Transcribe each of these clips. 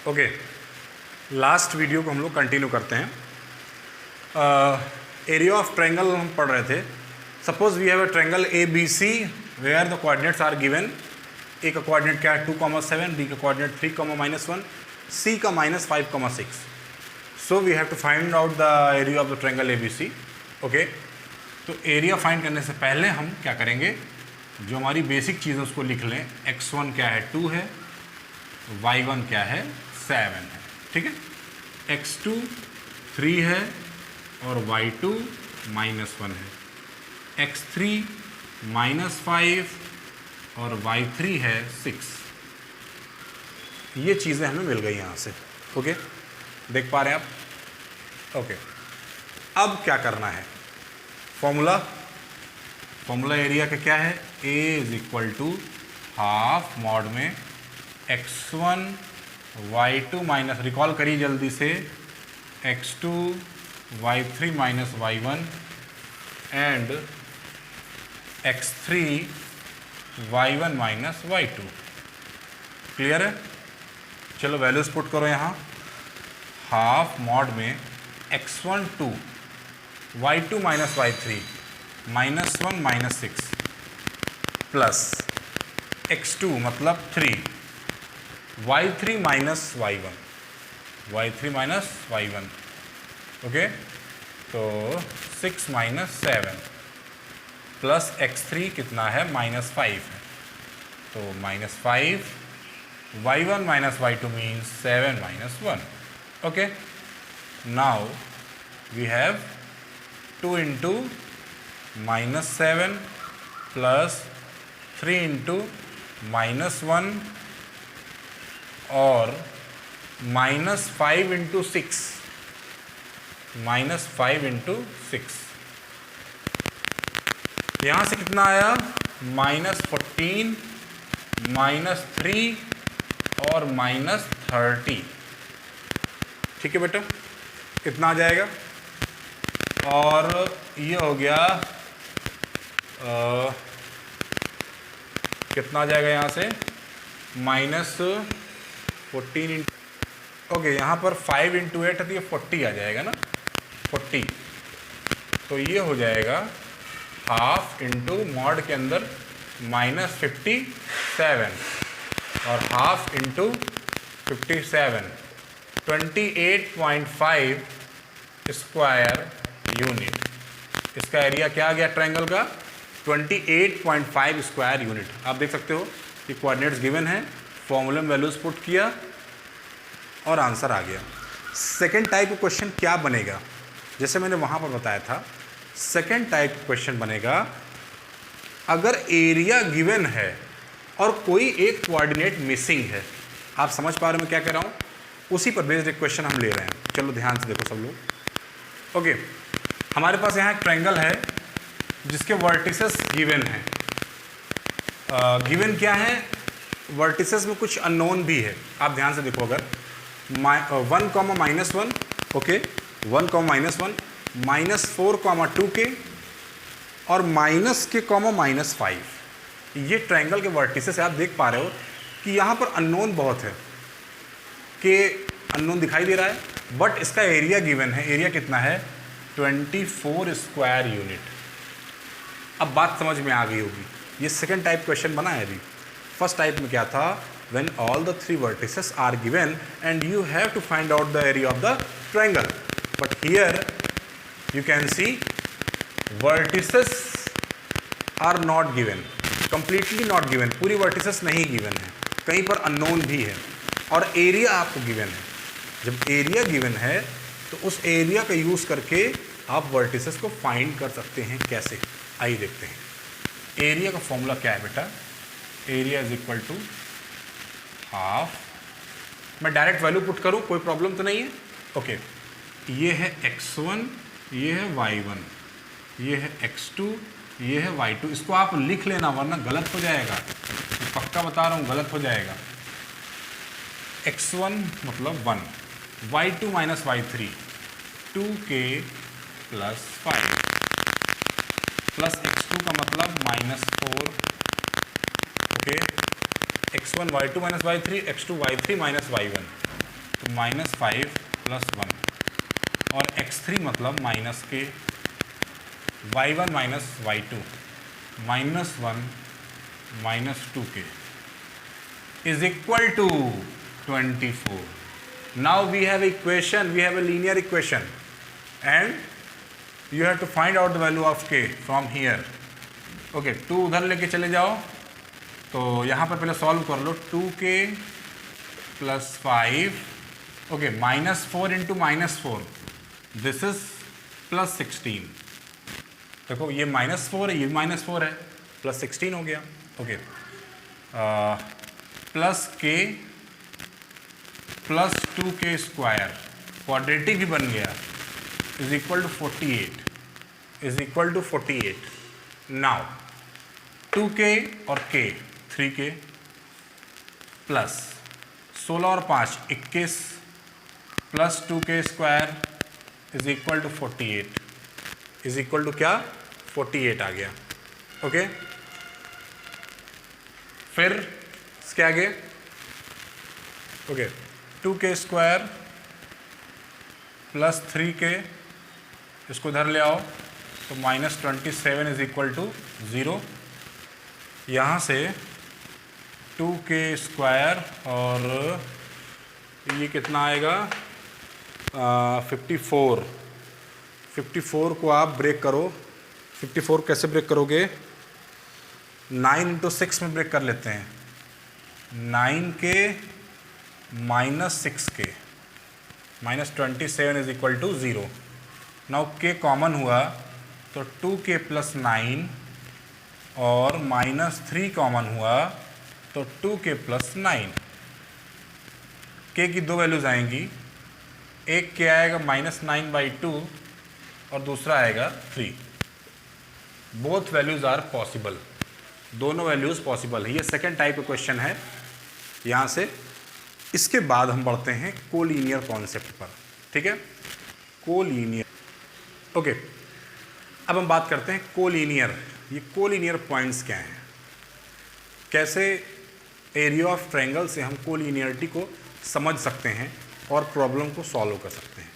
Okay, last video को हम लोग कंटिन्यू करते हैं। एरिया ऑफ ट्रायंगल हम पढ़ रहे थे। Suppose we have a triangle A B C where the coordinates are given. A का कोऑर्डिनेट क्या है 2,7, बी का कोऑर्डिनेट 3,-1, सी का -5,6। So we have to find out the area of the triangle A B C. Okay, तो area find करने से पहले हम क्या करेंगे, जो हमारी बेसिक चीज़ है उसको लिख लें। x1 क्या है 2 है, y1 क्या है 7 है, ठीक है। x2 3 है और y2 -1 है। x3 -5 और y3 है 6। ये चीज़ें हमें मिल गई यहाँ से। ओके, देख पा रहे हैं आप। ओके, अब क्या करना है, फॉर्मूला एरिया का क्या है, A = हाफ मॉड में x1 y2 माइनस, रिकॉल करिए जल्दी से, x2 y3 minus y1 and x3 y1 minus y2। Clear है? चलो वैल्यूज पुट करो यहाँ। हाफ मॉड में x1 2 y2 minus y3 -1 -6 plus x2 मतलब 3 y3 माइनस y1 ओके, तो 6 - 7 प्लस x3 कितना है -5 है, तो -5 y1 minus y2 means 7 - 1। Okay, now we have 2 × -7 plus 3 × -1 और -5 × 6 यहाँ से कितना आया -14 -3 और -30। ठीक है बेटा, कितना आ जाएगा, और ये हो गया कितना आ जाएगा यहाँ से -14 ओके, यहाँ पर 5 × 8 है तो ये 40 आ जाएगा ना, 40। तो ये हो जाएगा हाफ इंटू मॉड के अंदर -57 और हाफ इंटू 57 28.5 स्क्वायर यूनिट। इसका एरिया क्या आ गया ट्रायंगल का, 28.5 स्क्वायर यूनिट। आप देख सकते हो कि कोऑर्डिनेट्स गिवन है, फॉर्मूले में वैल्यूज पुट किया और आंसर आ गया। सेकेंड टाइप का क्वेश्चन क्या बनेगा, जैसे मैंने वहाँ पर बताया था, सेकेंड टाइप क्वेश्चन बनेगा अगर एरिया गिवन है और कोई एक कोऑर्डिनेट मिसिंग है। आप समझ पा रहे हो मैं क्या कह रहा हूँ, उसी पर बेस्ड एक क्वेश्चन हम ले रहे हैं। चलो ध्यान से देखो सब लोग। ओके, हमारे पास यहाँ एक ट्रायंगल है जिसके वर्टिसेस गिवन हैं। गिवन क्या है, वर्टिसेस में कुछ अननोन भी है। आप ध्यान से देखो, अगर 1, -1 ओके, 1, -1 -4, 2k और -k, -5। ये ट्रायंगल के वर्टिसेस है। आप देख पा रहे हो कि यहाँ पर अननोन बहुत है, के अननोन दिखाई दे रहा है, बट इसका एरिया गिवन है। एरिया कितना है 24 स्क्वायर यूनिट। अब बात समझ में आ गई होगी। ये सेकेंड टाइप क्वेश्चन बना है अभी। फर्स्ट टाइप में क्या था, when all the 3 vertices are given and you have to find out the area of the triangle, but here you can see vertices are not given, completely not given, पूरी vertices नहीं given है, कहीं पर unknown भी है, और area आपको given है। जब एरिया गिवन है तो उस एरिया का यूज़ करके आप वर्टिसेस को फाइंड कर सकते हैं। कैसे, आइए देखते हैं। एरिया का फॉर्मूला क्या है बेटा, एरिया = हाफ। मैं डायरेक्ट वैल्यू पुट करूं, कोई प्रॉब्लम तो नहीं है। ओके, ये है x1, ये है y1, ये है x2, ये है y2। इसको आप लिख लेना वरना गलत हो जाएगा, मैं पक्का बता रहा हूँ गलत हो जाएगा। x1 मतलब 1, y2 - y3 2k + 5 plus x2 का मतलब -4 okay, x1 y2 - y3 x2 y3 - y1 तो -5 + 1 और x3 मतलब -k, y1 - y2 -1 - 2k is equal to 24. Now we have equation, we have a linear equation and you have to find out the value of k from here. Okay, 2 उधर लेके चले जाओ, तो यहाँ पर पहले सॉल्व कर लो. 2k + 5, okay, -4 × -4, this is +16. देखो ये -4 है, ये -4 है, +16 हो गया. Okay, +k + 2k square quadratic भी बन गया, is equal to 48. Now 2k और k 3k प्लस 16 और 5 21 plus 2k square is equal to 48, is equal to क्या, 48 आ गया. ओके, फिर इसके आगे okay 2k square plus 3k, इसको इधर ले आओ तो -27 इज इक्वल टू 0. यहाँ से 2k स्क्वायर और ये कितना आएगा, 54 को आप ब्रेक करो. 54 कैसे ब्रेक करोगे, 9 × 6 में ब्रेक कर लेते हैं. 9k - 6k -27 is equal to 0. Now k common हुआ तो 2k + 9 और -3 कॉमन हुआ तो 2k + 9. k की दो वैल्यूज आएंगी, एक k आएगा -9/2 और दूसरा आएगा 3. बोथ वैल्यूज आर पॉसिबल, दोनों वैल्यूज पॉसिबल है. ये सेकेंड टाइप का क्वेश्चन है यहाँ से. इसके बाद हम बढ़ते हैं कोलीनियर कॉन्सेप्ट पर. ठीक है, कोलीनियर. ओके, अब हम बात करते हैं कोलीनियर. ये कोलीनियर पॉइंट्स क्या हैं, कैसे एरिया ऑफ ट्रायंगल से हम कोलीनियरिटी को समझ सकते हैं और प्रॉब्लम को सॉल्व कर सकते हैं.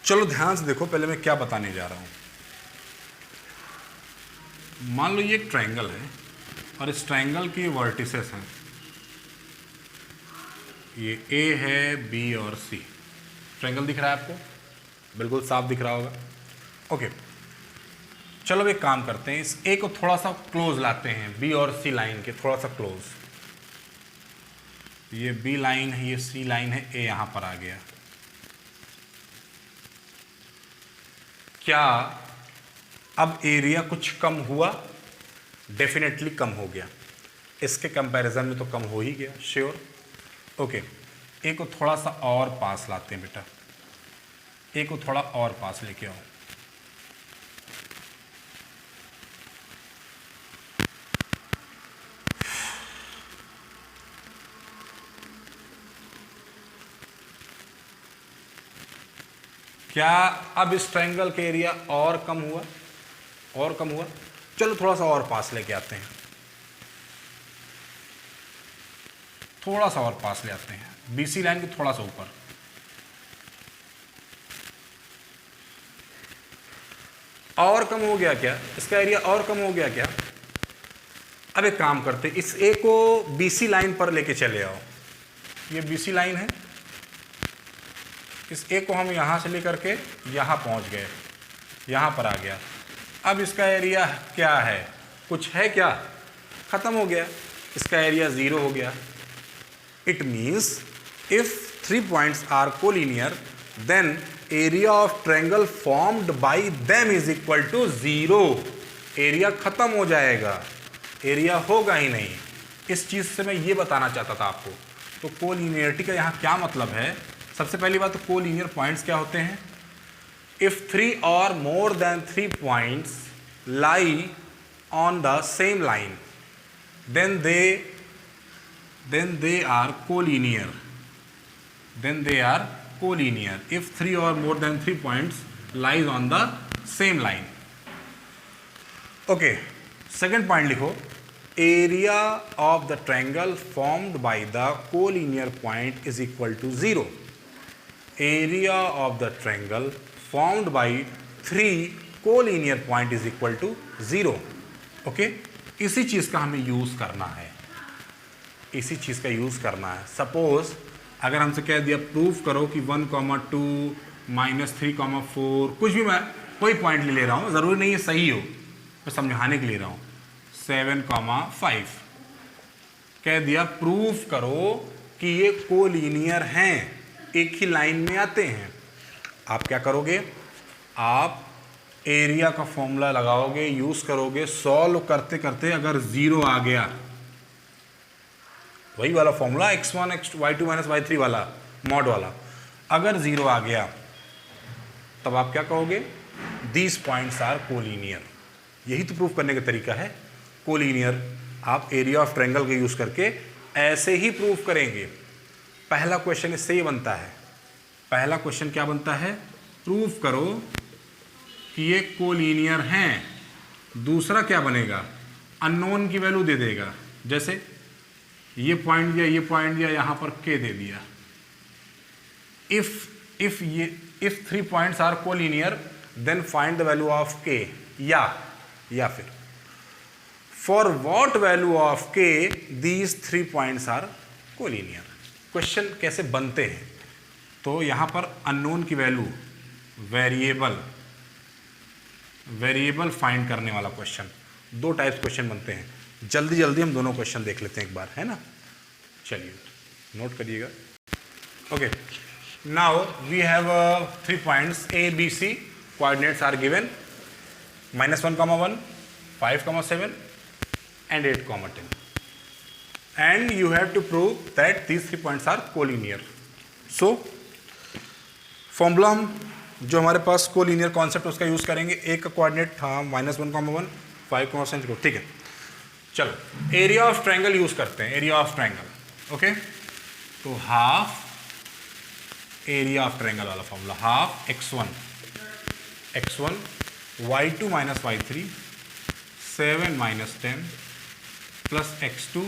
चलो ध्यान से देखो, पहले मैं क्या बताने जा रहा हूँ. मान लो ये एक ट्रायंगल है और इस ट्रायंगल की वर्टिसेस हैं, ये A है, B और C. ट्रायंगल दिख रहा है आपको, बिल्कुल साफ दिख रहा होगा. ओके, चलो अब एक काम करते हैं, इस A को थोड़ा सा क्लोज लाते हैं, B और C लाइन के थोड़ा सा क्लोज. ये B लाइन है, ये C लाइन है, A यहाँ पर आ गया. क्या अब एरिया कुछ कम हुआ? डेफिनेटली कम हो गया, इसके कंपैरिजन में तो कम हो ही गया, श्योर. ओके, ए को थोड़ा सा और पास लाते हैं बेटा, ए को थोड़ा और पास लेके आओ. क्या अब इस ट्रायंगल के एरिया और कम हुआ? और कम हुआ. चलो थोड़ा सा और पास लेके आते हैं, थोड़ा सा और पास ले आते हैं, BC लाइन के थोड़ा सा ऊपर. और कम हो गया क्या? इसका एरिया और कम हो गया क्या? अब एक काम करते, इस A को BC लाइन पर लेके चले आओ. ये BC लाइन है, इस A को हम यहाँ से लेकर के यहाँ पहुँच गए, यहाँ पर आ गया. अब इसका एरिया क्या है? कुछ है क्या? ख़त्म हो गया, इसका एरिया 0 हो गया. It means if 3 points are collinear, then area of triangle formed by them is equal to 0. Area ख़त्म हो जाएगा, एरिया होगा ही नहीं. इस चीज़ से मैं ये बताना चाहता था आपको. तो कोलिनियरिटी का यहाँ क्या मतलब है? सबसे पहली बात तो कोलिनियर पॉइंट्स क्या होते हैं? If 3 or more than 3 points lie on the same line, then they are collinear. Then they are collinear. If 3 or more than 3 points lies on the same line. Okay. Second point लिखो. area of the triangle formed by the collinear point is equal to 0. Area of the triangle formed by 3 collinear point is equal to 0. Okay, इसी चीज़ का हमें use करना है, इसी चीज़ का use करना है। सपोज अगर हमसे कह दिया प्रूफ करो कि 1, 2, -3, 4, कुछ भी मैं कोई पॉइंट ले रहा हूँ, ज़रूरी नहीं है सही हो, मैं समझाने के लिए ले रहा हूँ, 7, 5 कह दिया प्रूफ करो कि ये कोलिनियर हैं, एक ही लाइन में आते हैं। आप क्या करोगे, आप एरिया का फॉर्मूला लगाओगे, यूज करोगे, सॉल्व करते करते अगर 0 आ गया, वही वाला फॉर्मूला x1 y2 y3 वाला मॉड वाला, अगर 0 आ गया तब आप क्या कहोगे, दीज पॉइंट्स आर कोलिनियर। यही तो प्रूफ करने का तरीका है, कोलिनियर। आप एरिया ऑफ ट्रायंगल का यूज करके ऐसे ही प्रूफ करेंगे। पहला क्वेश्चन इससे ही बनता है, पहला क्वेश्चन क्या बनता है, प्रूफ करो कि ये कोलिनियर हैं। दूसरा क्या बनेगा, अननोन की वैल्यू दे देगा, जैसे ये पॉइंट दिया, ये पॉइंट दिया, यहां पर k दे दिया। If 3 points are collinear then find the value of k, या फिर for what value of k these 3 points are collinear. Question कैसे बनते हैं, तो यहां पर अननोन की वैल्यू, वेरिएबल फाइंड करने वाला क्वेश्चन। 2 टाइप्स क्वेश्चन बनते हैं, जल्दी जल्दी हम दोनों क्वेश्चन देख लेते हैं एक बार, है ना। चलिए नोट करिएगा। Okay, now we have 3 points A, B, C, coordinates are given -1, 1, 5, 7 and 8, 10, and you have to prove that these 3 points are collinear. So formula हम जो हमारे पास कोलिनियर कॉन्सेप्ट उसका यूज करेंगे। एक का कोऑर्डिनेट था -1, 1, 5, 7, ठीक है। चलो एरिया ऑफ ट्रायंगल यूज करते हैं, एरिया ऑफ ट्रायंगल। ओके, तो हाफ एरिया ऑफ ट्रायंगल वाला formula, half x1 y2 y3 7 10 plus x2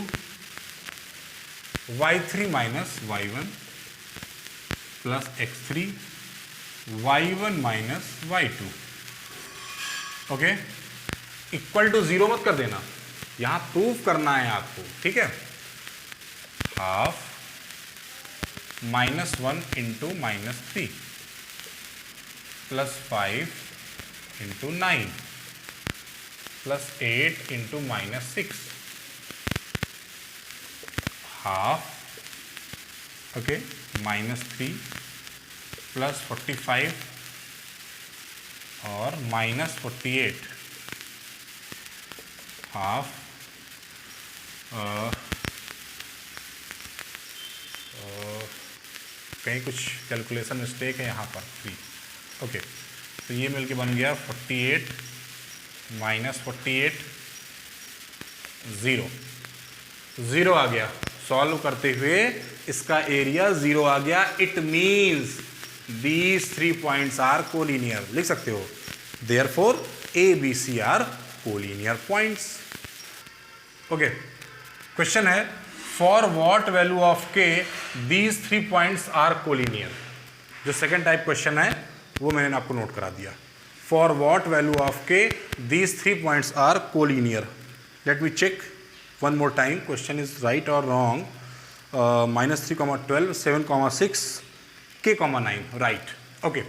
y3 y1 plus x3 y1 y2। Okay, equal to 0 मत कर देना, यहां प्रूफ करना है आपको, ठीक है। Half -1 into -3 plus 5 into 9 plus 8 into -6, half, okay, -3 plus 45 और -48, हाफ, कहीं कुछ कैलकुलेशन मिस्टेक है यहाँ पर 3। ओके, तो ये मिलके बन गया 48 -48 0 आ गया। सॉल्व करते हुए इसका एरिया 0 आ गया। It means these 3 points are collinear, लिख सकते हो। Therefore A B C are collinear points. Okay, question है for what value of K these 3 points are collinear. जो सेकेंड टाइप क्वेश्चन है वो मैंने आपको नोट करा दिया। For what value of K these 3 points are collinear. Let me check one more time, question is right और wrong. -3, 12, 7, 6, k, 9, right. Okay,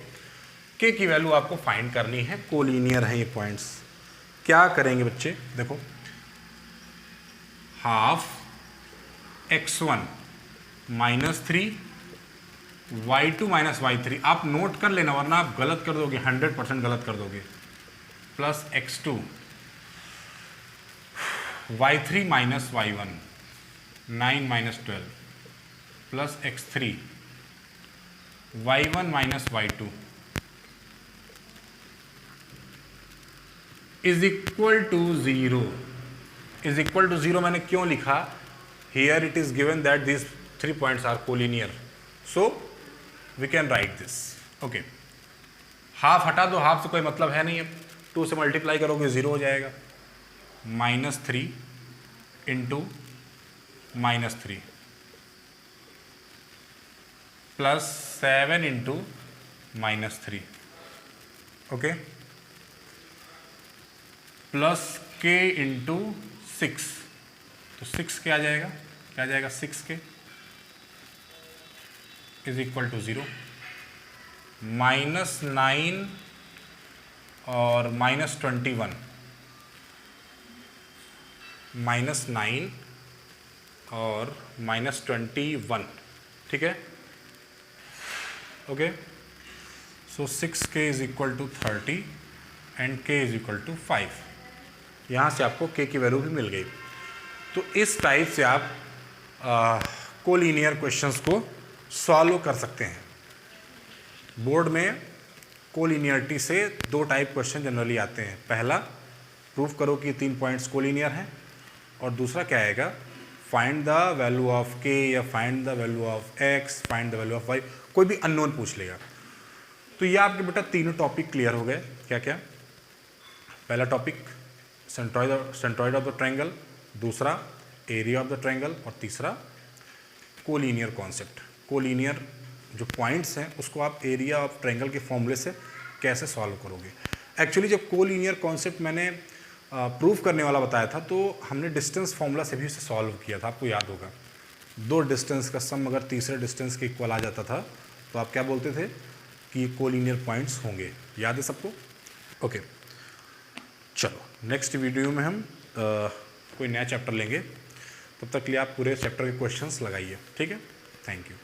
k की value आपको फाइंड करनी है, कोलिनियर है ये पॉइंट्स। क्या करेंगे बच्चे, देखो, हाफ x1 -3 y2 y3, आप नोट कर लेना वरना आप गलत कर दोगे, 100% गलत कर दोगे, plus x2 y3 y1 9 -12 plus x3 y1 y2 is equal to 0। Is equal to 0 मैंने क्यों लिखा, here it is given that this 3 points are collinear, so we can write this. Okay, half हटा दो, हाफ से कोई मतलब है नहीं, अब 2 से मल्टीप्लाई करोगे 0 हो जाएगा। -3 into -3 plus 7 into -3, okay, plus k into 6, तो 6 क्या आ जाएगा, 6k इज इक्वल टू 0, -9 और -21, -9 और -21, ठीक है, okay. So 6k is equal to 30 and k is equal to 5। यहाँ से आपको k की वैल्यू भी मिल गई। तो इस टाइप से आप कोलिनियर क्वेश्चंस को सॉल्व कर सकते हैं। बोर्ड में कोलिनियरिटी से 2 टाइप क्वेश्चन जनरली आते हैं। पहला, प्रूफ करो कि 3 पॉइंट्स कोलिनियर हैं, और दूसरा क्या आएगा, find the value of k या find the value of x, find the value of y, कोई भी अननोन पूछ लेगा। तो ये आपके बेटा तीनों टॉपिक क्लियर हो गए। क्या क्या? पहला topic centroid of the triangle, दूसरा एरिया ऑफ द ट्रायंगल, और तीसरा कोलिनियर कॉन्सेप्ट। कोलिनियर जो पॉइंट्स हैं उसको आप एरिया ऑफ ट्रायंगल के फॉर्मूले से कैसे सॉल्व करोगे। एक्चुअली जब कोलिनियर कॉन्सेप्ट मैंने प्रूफ करने वाला बताया था तो हमने डिस्टेंस फॉर्मूला से भी उसे सॉल्व किया था, आपको याद होगा। 2 डिस्टेंस का सम अगर तीसरे डिस्टेंस के इक्वल आ जाता था तो आप क्या बोलते थे कि कोलिनियर पॉइंट्स होंगे। याद है सबको? ओके, चलो नेक्स्ट वीडियो में हम कोई नया चैप्टर लेंगे। तब तक के लिए आप पूरे चैप्टर के क्वेश्चंस लगाइए, ठीक है। Thank you.